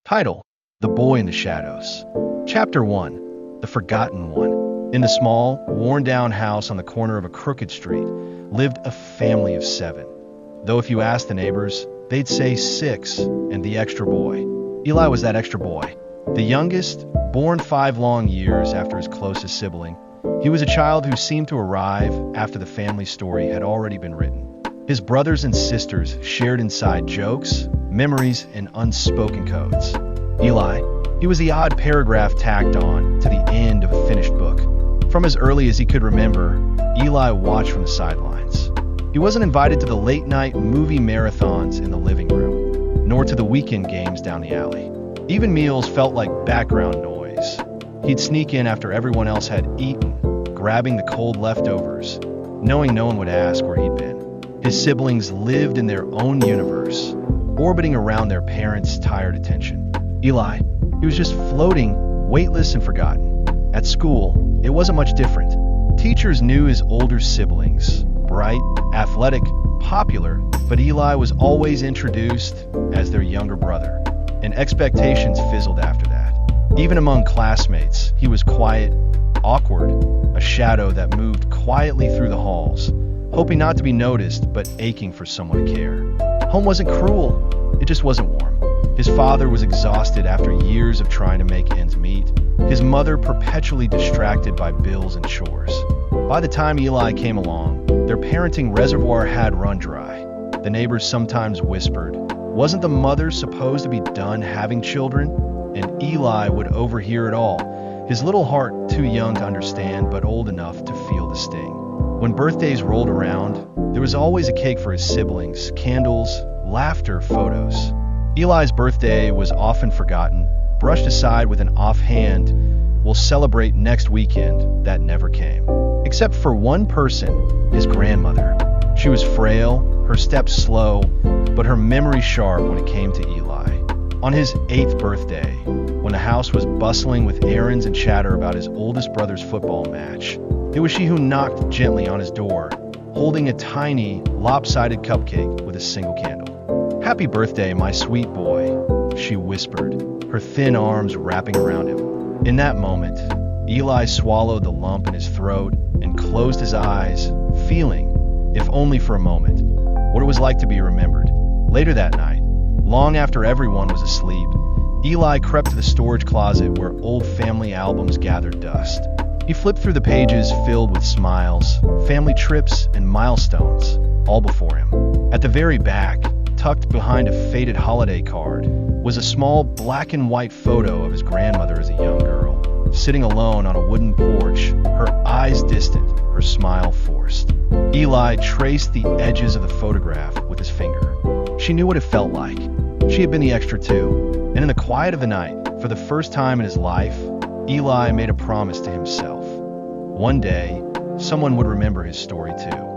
Title: The Boy in the Shadows. Chapter 1: The Forgotten One. In the small, worn-down house on the corner of a crooked street lived a family of 7. Though if you asked the neighbors, they'd say 6 and the extra boy. Eli was that extra boy. The youngest, born 5 long years after his closest sibling, he was a child who seemed to arrive after the family story had already been written. His brothers and sisters shared inside jokes, memories, and unspoken codes. Eli, he was the odd paragraph tacked on to the end of a finished book. From as early as he could remember, Eli watched from the sidelines. He wasn't invited to the late-night movie marathons in the living room, nor to the weekend games down the alley. Even meals felt like background noise. He'd sneak in after everyone else had eaten, grabbing the cold leftovers, knowing no one would ask where he'd been. His siblings lived in their own universe, orbiting around their parents' tired attention. Eli, he was just floating, weightless and forgotten. At school, it wasn't much different. Teachers knew his older siblings, bright, athletic, popular, but Eli was always introduced as their younger brother, and expectations fizzled after that. Even among classmates, he was quiet, awkward, a shadow that moved quietly through the halls, hoping not to be noticed, but aching for someone to care. Home wasn't cruel, it just wasn't warm. His father was exhausted after years of trying to make ends meet, his mother perpetually distracted by bills and chores. By the time Eli came along, their parenting reservoir had run dry. The neighbors sometimes whispered, wasn't the mother supposed to be done having children? And Eli would overhear it all, his little heart too young to understand but old enough to feel the sting. When birthdays rolled around, there was always a cake for his siblings, candles, laughter, photos. Eli's birthday was often forgotten, brushed aside with an offhand, "We'll celebrate next weekend," that never came. Except for one person, his grandmother. She was frail, her steps slow, but her memory sharp when it came to Eli. On his 8th birthday, when the house was bustling with errands and chatter about his oldest brother's football match, it was she who knocked gently on his door, holding a tiny, lopsided cupcake with a single candle. "Happy birthday, my sweet boy," she whispered, her thin arms wrapping around him. In that moment, Eli swallowed the lump in his throat and closed his eyes, feeling, if only for a moment, what it was like to be remembered. Later that night, long after everyone was asleep, Eli crept to the storage closet where old family albums gathered dust. He flipped through the pages filled with smiles, family trips, and milestones, all before him. At the very back, tucked behind a faded holiday card, was a small black and white photo of his grandmother as a young girl, sitting alone on a wooden porch, her eyes distant, her smile forced. Eli traced the edges of the photograph with his finger. She knew what it felt like. She had been the extra too, and in the quiet of the night, for the first time in his life, Eli made a promise to himself. One day, someone would remember his story too.